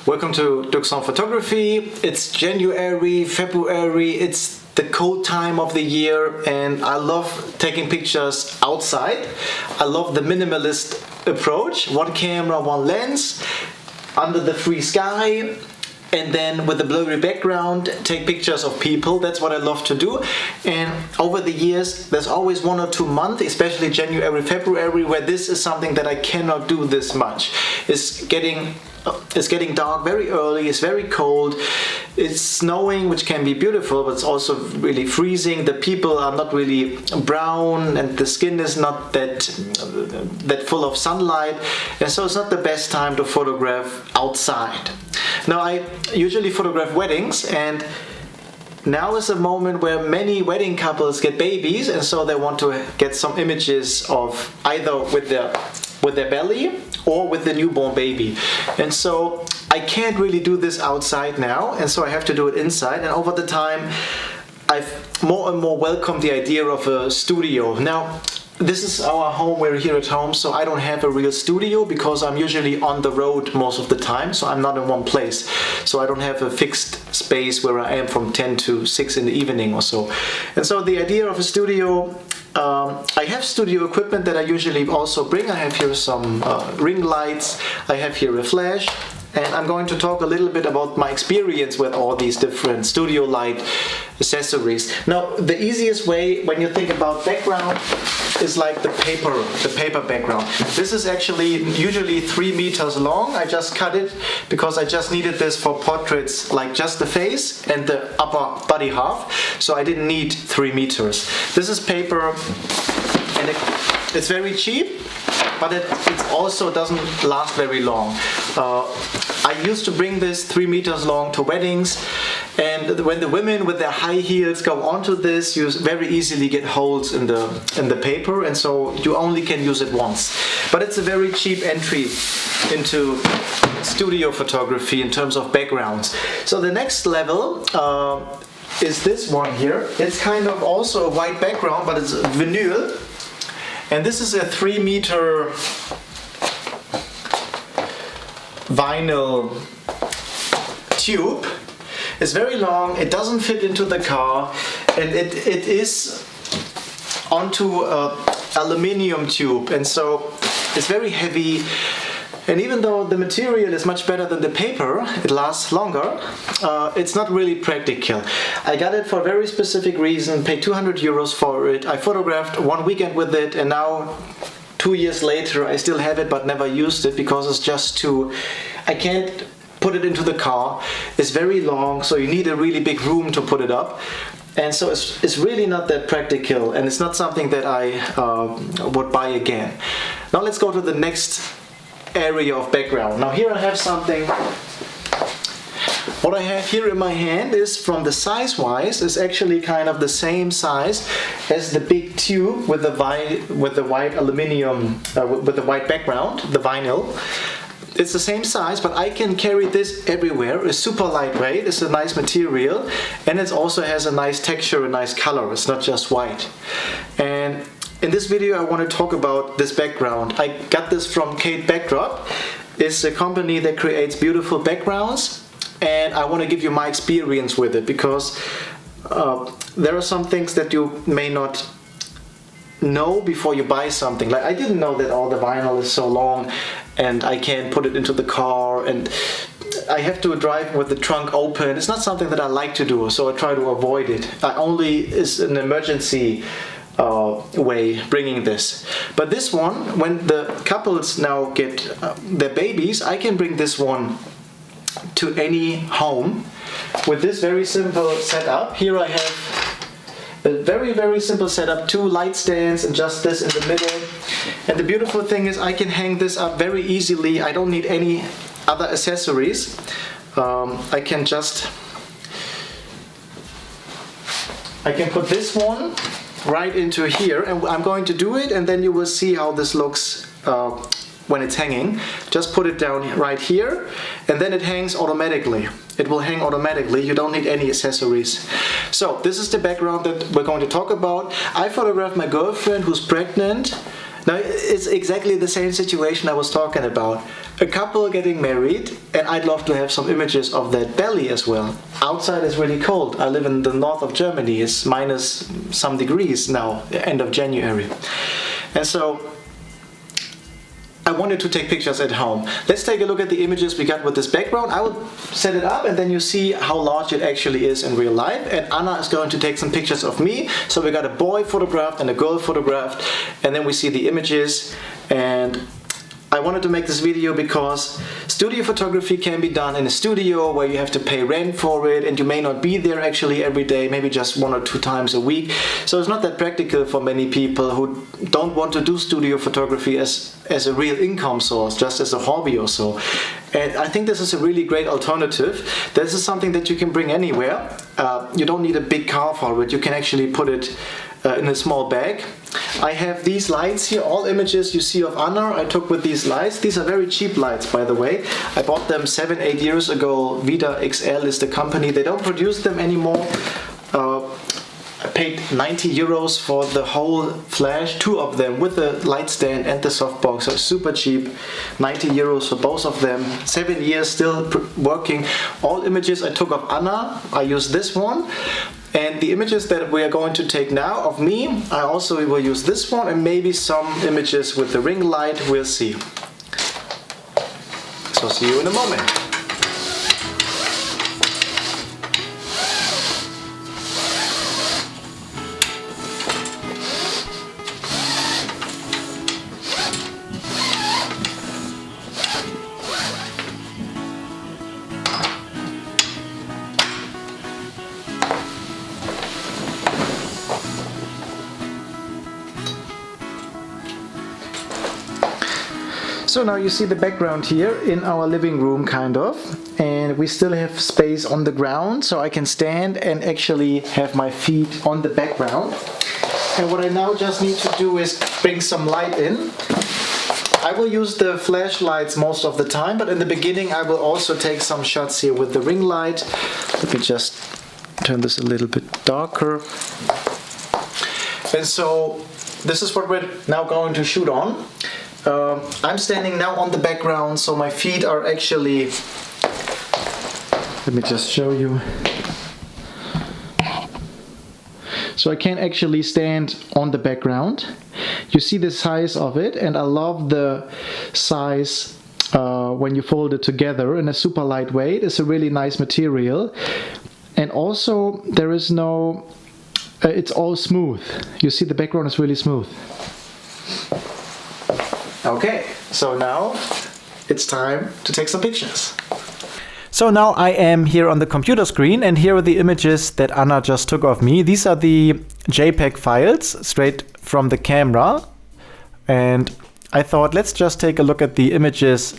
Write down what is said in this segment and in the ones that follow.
Welcome to Duxon Photography. It's January, February, it's the cold time of the year and I love taking pictures outside. I love the minimalist approach, one camera, one lens, under the free sky, and then with the blurry background take pictures of people. That's what I love to do. And over the years there's always 1 or 2 months, especially January, February, where this is something that I cannot do this much. It's getting dark very early, it's very cold, it's snowing, which can be beautiful, but it's also really freezing. The people are not really brown and the skin is not that full of sunlight, and so it's not the best time to photograph outside. Now I usually photograph weddings, and now is a moment where many wedding couples get babies, and so they want to get some images of either with their belly or with the newborn baby. And so I can't really do this outside now, and so I have to do it inside. And over the time I've more and more welcomed the idea of a studio. Now this is our home, we're here at home, so I don't have a real studio because I'm usually on the road most of the time, so I'm not in one place. So I don't have a fixed space where I am from 10 to 6 in the evening or so. And so the idea of a studio, I have studio equipment that I usually also bring. I have here some ring lights, I have here a flash, and I'm going to talk a little bit about my experience with all these different studio light accessories. Now the easiest way when you think about background is like the paper background. This is actually usually 3 meters long. I just cut it because I just needed this for portraits, like just the face and the upper body half, so I didn't need 3 meters. This is paper and it's very cheap, but it also doesn't last very long. I used to bring this 3 meters long to weddings, and when the women with their high heels go onto this, you very easily get holes in the paper, and so you only can use it once. But it's a very cheap entry into studio photography in terms of backgrounds. So the next level is this one here. It's kind of also a white background, but it's vinyl. And this is a 3 meter vinyl tube. It's very long, it doesn't fit into the car, and it is onto an aluminium tube, and so it's very heavy. And even though the material is much better than the paper, it lasts longer, it's not really practical. I got it for a very specific reason, paid 200 euros for it. I photographed 1 weekend with it, and now 2 years later I still have it but never used it because it's just I can't put it into the car. It's very long, so you need a really big room to put it up. And so it's really not that practical, and it's not something that I would buy again. Now let's go to the next area of background. Now here I have something. What I have here in my hand is, from the size wise, is actually kind of the same size as the big tube with the white aluminium, with the white background, the vinyl. It's the same size, but I can carry this everywhere. It's super lightweight, it's a nice material, and it also has a nice texture, a nice color. It's not just white. And in this video I want to talk about this background. I got this from Katebackdrop. It's a company that creates beautiful backgrounds, and I want to give you my experience with it because there are some things that you may not know before you buy something. Like I didn't know that all the vinyl is so long and I can't put it into the car, and I have to drive with the trunk open. It's not something that I like to do, so I try to avoid it. I only is an emergency way bringing this. But this one, when the couples now get their babies, I can bring this one to any home with this very simple setup. Here I have a very simple setup, 2 light stands and just this in the middle. And the beautiful thing is I can hang this up very easily. I don't need any other accessories. I can put this one right into here, and I'm going to do it, and then you will see how this looks when it's hanging. Just put it down right here, and then it hangs automatically. It will hang automatically. You don't need any accessories. So this is the background that we're going to talk about. I photographed my girlfriend who's pregnant Now, it's exactly the same situation I was talking about. A couple getting married, and I'd love to have some images of that belly as well. Outside is really cold. I live in the north of Germany. It's minus some degrees now, end of January. And so I wanted to take pictures at home. Let's take a look at the images we got with this background. I will set it up and then you see how large it actually is in real life. And Anna is going to take some pictures of me. So we got a boy photographed and a girl photographed, and then we see the images. And I wanted to make this video because studio photography can be done in a studio where you have to pay rent for it, and you may not be there actually every day, maybe just 1 or 2 times a week. So it's not that practical for many people who don't want to do studio photography as a real income source, just as a hobby or so. And I think this is a really great alternative. This is something that you can bring anywhere. You don't need a big car for it. You can actually put it in a small bag. I have these lights here, all images you see of Anna I took with these lights. These are very cheap lights, by the way. I bought them 7-8 years ago. Vita XL is the company. They don't produce them anymore. I paid 90 euros for the whole flash, 2 of them with the light stand and the softbox, so super cheap. 90 euros for both of them. 7 years still working. All images I took of Anna, I use this one. And the images that we are going to take now of me, I also will use this one, and maybe some images with the ring light, we'll see. So see you in a moment. So now you see the background here in our living room, kind of, and we still have space on the ground, so I can stand and actually have my feet on the background. And what I now just need to do is bring some light in. I will use the flashlights most of the time, but in the beginning I will also take some shots here with the ring light. Let me just turn this a little bit darker. And so this is what we're now going to shoot on. I'm standing now on the background, so my feet are actually, let me just show you. So I can actually stand on the background. You see the size of it, and I love the size when you fold it together, and it's super lightweight. It's a really nice material, and also there is no, it's all smooth. You see the background is really smooth. Okay, so now it's time to take some pictures. So now I am here on the computer screen, and here are the images that Anna just took of me. These are the JPEG files straight from the camera, and I thought let's just take a look at the images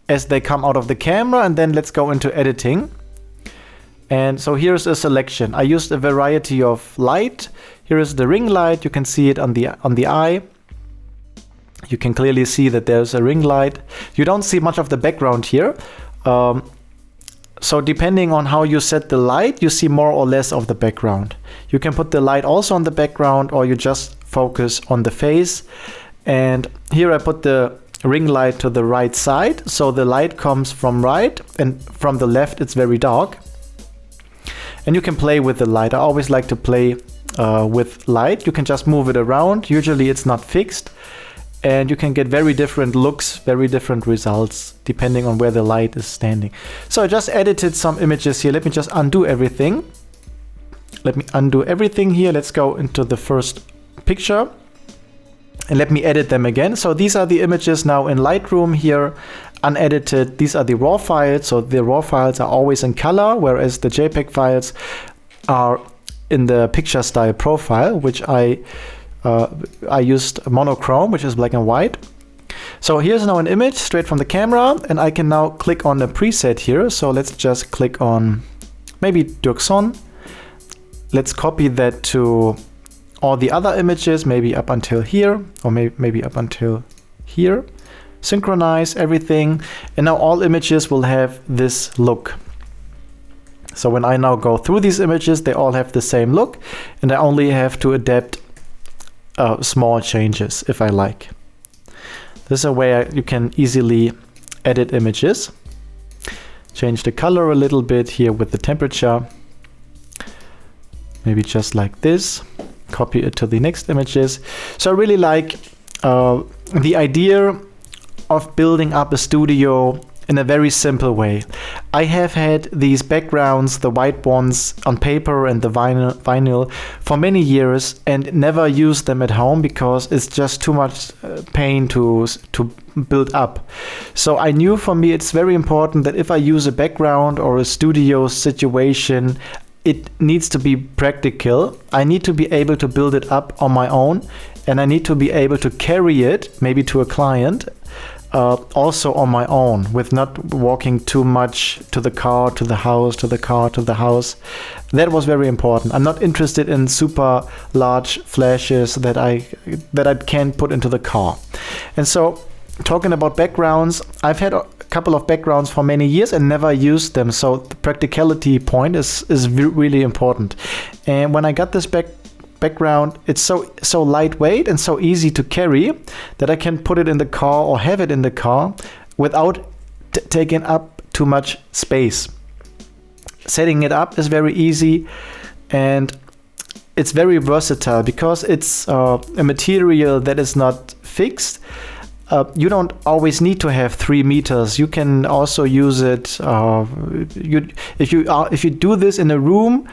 as they come out of the camera, and then let's go into editing. And so here's a selection. I used a variety of light. Here is the ring light. You can see it on the eye. You can clearly see that there's a ring light. You don't see much of the background here. So depending on how you set the light, you see more or less of the background. You can put the light also on the background, or you just focus on the face. And here I put the ring light to the right side, so the light comes from right, and from the left it's very dark. And you can play with the light. I always like to play with light. You can just move it around. Usually it's not fixed. And you can get very different looks, very different results, depending on where the light is standing. So I just edited some images here. Let me just undo everything. Let me undo everything here. Let's go into the first picture. And let me edit them again. So these are the images now in Lightroom here, unedited. These are the RAW files. So the RAW files are always in color, whereas the JPEG files are in the picture style profile, which I used monochrome, which is black and white. So here's now an image straight from the camera, and I can now click on the preset here. So let's just click on maybe Dirkson. Let's copy that to all the other images, maybe up until here, or maybe up until here. Synchronize everything, and now all images will have this look. So when I now go through these images, they all have the same look, and I only have to adapt small changes if I like. This is a way you can easily edit images. Change the color a little bit here with the temperature. Maybe just like this. Copy it to the next images. So I really like the idea of building up a studio in a very simple way. I have had these backgrounds, the white ones on paper and the vinyl for many years and never used them at home because it's just too much pain to build up. So I knew for me it's very important that if I use a background or a studio situation, it needs to be practical. I need to be able to build it up on my own, and I need to be able to carry it maybe to a client also on my own, with not walking too much to the car, to the house, to the car, to the house. That was very important. I'm not interested in super large flashes that I can't put into the car. And so, talking about backgrounds, I've had a couple of backgrounds for many years and never used them. So the practicality point is really important. And when I got this background, it's so lightweight and so easy to carry that I can put it in the car or have it in the car without taking up too much space. Setting it up is very easy, and it's very versatile because it's a material that is not fixed. You don't always need to have 3 meters. You can also use it. If you do this in a room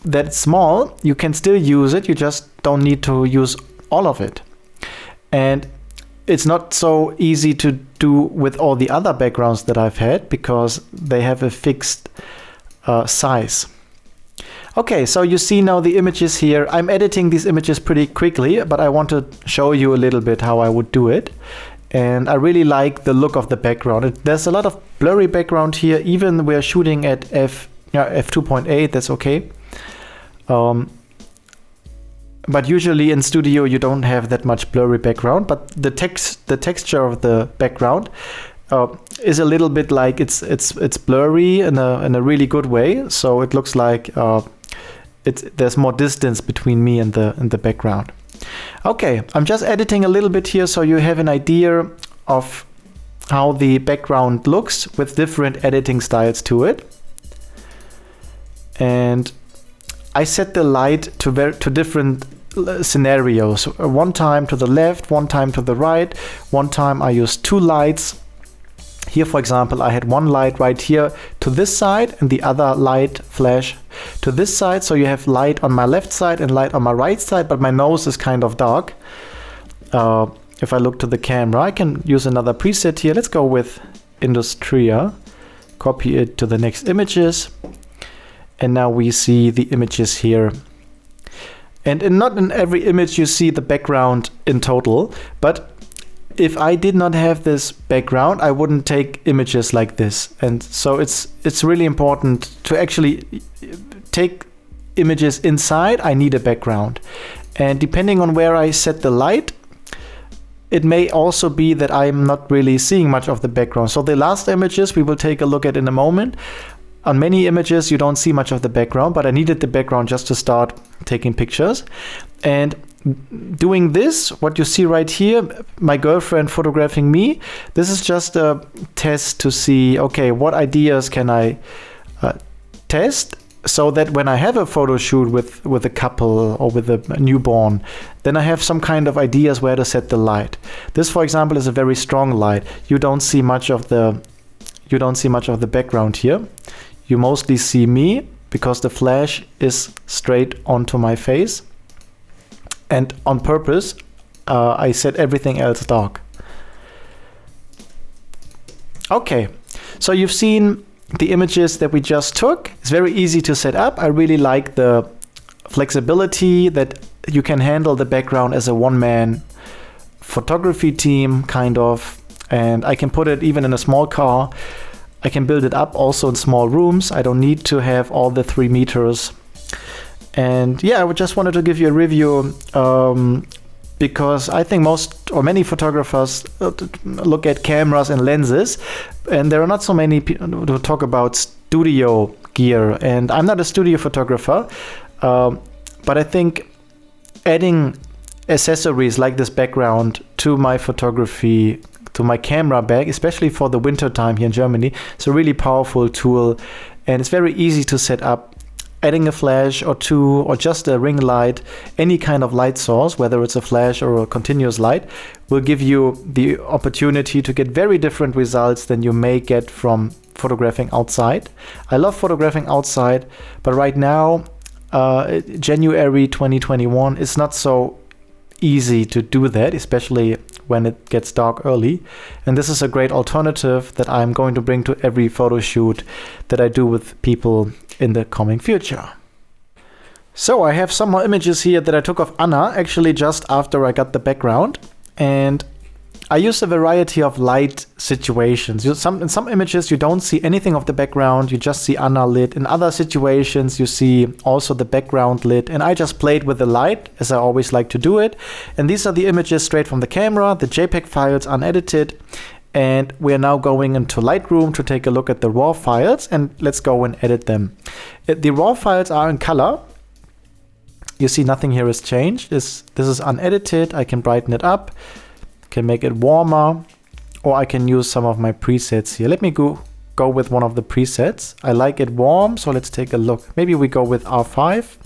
that's small, you can still use it. You just don't need to use all of it. And it's not so easy to do with all the other backgrounds that I've had because they have a fixed size. Okay, so you see now the images here. I'm editing these images pretty quickly, but I want to show you a little bit how I would do it. And I really like the look of the background. There's a lot of blurry background here. Even we're shooting at f2.8, that's okay. But usually in studio you don't have that much blurry background, but the texture of the background is a little bit like it's blurry in a really good way. So it looks like there's more distance between me and the background. Okay, I'm just editing a little bit here so you have an idea of how the background looks with different editing styles to it. And I set the light to different scenarios. One time to the left, one time to the right. One time I used 2 lights. Here, for example, I had one light right here to this side and the other light flash to this side. So you have light on my left side and light on my right side, but my nose is kind of dark. If I look to the camera, I can use another preset here. Let's go with Industria. Copy it to the next images. And now we see the images here. And not in every image you see the background in total, but if I did not have this background, I wouldn't take images like this. And so it's really important to actually take images inside. I need a background. And depending on where I set the light, it may also be that I'm not really seeing much of the background. So the last images we will take a look at in a moment. On many images you don't see much of the background, but I needed the background just to start taking pictures. And doing this, what you see right here, my girlfriend photographing me, this is just a test to see, okay, what ideas can I test so that when I have a photo shoot with a couple or with a newborn, then I have some kind of ideas where to set the light. This, for example, is a very strong light. You don't see much of the background here. You mostly see me because the flash is straight onto my face. And on purpose, I set everything else dark. Okay, so you've seen the images that we just took. It's very easy to set up. I really like the flexibility that you can handle the background as a one-man photography team, kind of. And I can put it even in a small car. I can build it up also in small rooms. I don't need to have all the 3 meters. And yeah, I just wanted to give you a review because I think many photographers look at cameras and lenses, and there are not so many people who talk about studio gear. And I'm not a studio photographer, but I think adding accessories like this background to my photography to my camera bag, especially for the winter time here in Germany. It's a really powerful tool, and it's very easy to set up. Adding a flash or two, or just a ring light, any kind of light source, whether it's a flash or a continuous light, will give you the opportunity to get very different results than you may get from photographing outside. I love photographing outside, but right now, January 2021, it's not so easy to do that, especially when it gets dark early. And this is a great alternative that I'm going to bring to every photo shoot that I do with people in the coming future. So I have some more images here that I took of Anna, actually just after I got the background. And I used a variety of light situations. In some images you don't see anything of the background, you just see Anna lit. In other situations you see also the background lit, and I just played with the light as I always like to do it. And these are the images straight from the camera, the JPEG files unedited. And we are now going into Lightroom to take a look at the raw files, and let's go and edit them. The raw files are in color. You see nothing here has changed. This is unedited. I can brighten it up, can make it warmer, or I can use some of my presets here. Let me go with one of the presets. I like it warm, so let's take a look. Maybe we go with R5.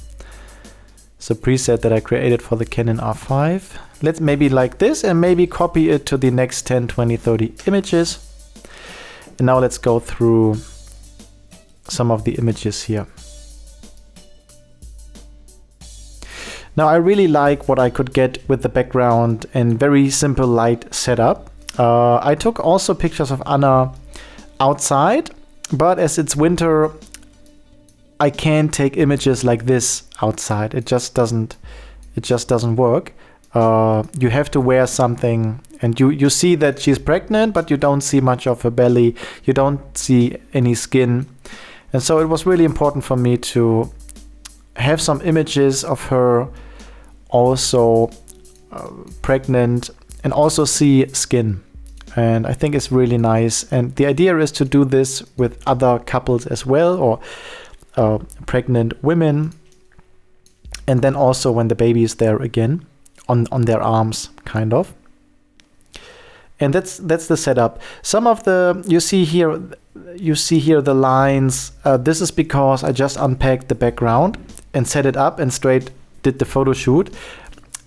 It's a preset that I created for the Canon R5. Let's maybe like this, and maybe copy it to the next 10, 20, 30 images. And now let's go through some of the images here. Now I really like what I could get with the background and very simple light setup. I took also pictures of Anna outside, but as it's winter, I can't take images like this outside. It just doesn't work. You have to wear something, and you see that she's pregnant, but you don't see much of her belly. You don't see any skin. And so it was really important for me to have some images of her also pregnant and also see skin. And I think it's really nice. And the idea is to do this with other couples as well, or pregnant women. And then also when the baby is there again on their arms, kind of. And that's the setup. Some of the you see here the lines. This is because I just unpacked the background and set it up and straight did the photo shoot.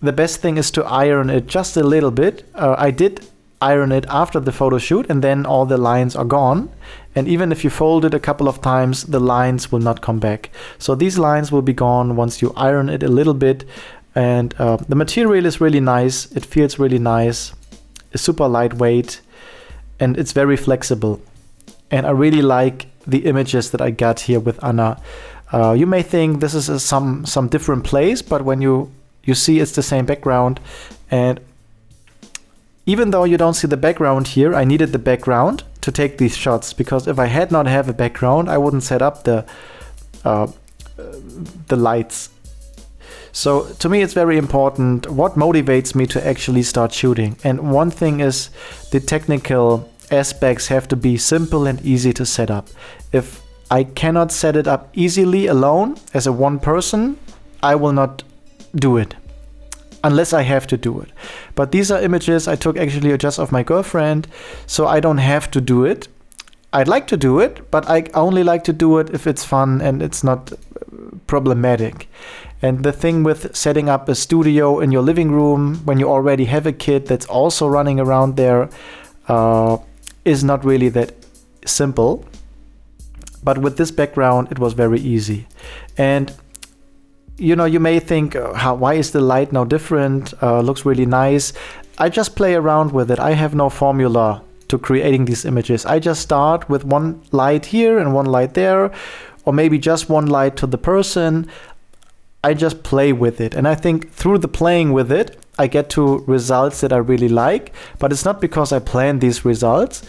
The best thing is to iron it just a little bit. I did iron it after the photo shoot, and then all the lines are gone. And even if you fold it a couple of times, the lines will not come back. So these lines will be gone once you iron it a little bit. And the material is really nice. It feels really nice. It's super lightweight, and it's very flexible. And I really like the images that I got here with Anna. You may think this is some different place, but when you see it's the same background. And even though you don't see the background here, I needed the background to take these shots, because if I had not have a background, I wouldn't set up the lights. So to me, it's very important what motivates me to actually start shooting. And one thing is the technical aspects have to be simple and easy to set up. If I cannot set it up easily alone as a one person, I will not do it unless I have to do it. But these are images I took actually just of my girlfriend, so I don't have to do it. I'd like to do it, but I only like to do it if it's fun and it's not problematic. And the thing with setting up a studio in your living room when you already have a kid that's also running around there is not really that simple. But with this background, it was very easy. And you know, you may think, why is the light now different? Looks really nice. I just play around with it. I have no formula to creating these images. I just start with one light here and one light there, or maybe just one light to the person. I just play with it. And I think through the playing with it, I get to results that I really like. But it's not because I plan these results.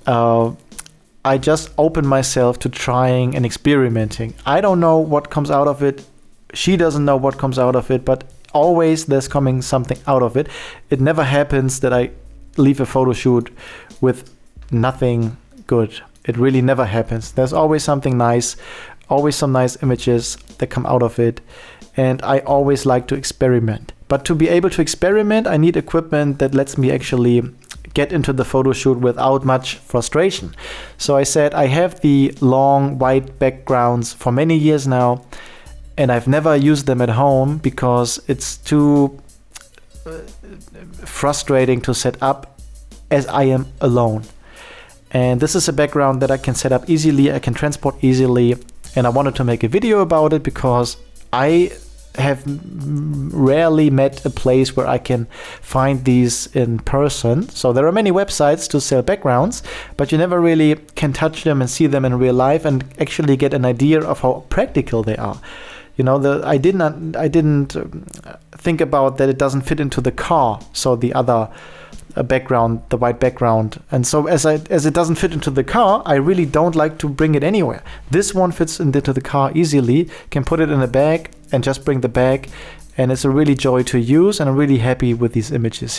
I just open myself to trying and experimenting. I don't know what comes out of it. She doesn't know what comes out of it, but always there's coming something out of it. It never happens that I leave a photo shoot with nothing good. It really never happens. There's always something nice, always some nice images that come out of it. And I always like to experiment. But to be able to experiment, I need equipment that lets me actually get into the photo shoot without much frustration. So I said I have the long white backgrounds for many years now, and I've never used them at home because it's too frustrating to set up as I am alone. And this is a background that I can set up easily, I can transport easily, and I wanted to make a video about it because I have rarely met a place where I can find these in person. So there are many websites to sell backgrounds, but you never really can touch them and see them in real life and actually get an idea of how practical they are. You know, I didn't think about that it doesn't fit into the car. So the other background, the white background, and so as it doesn't fit into the car, I really don't like to bring it anywhere. This one fits into the car easily, can put it in a bag and just bring the bag, and it's a really joy to use, and I'm really happy with these images here.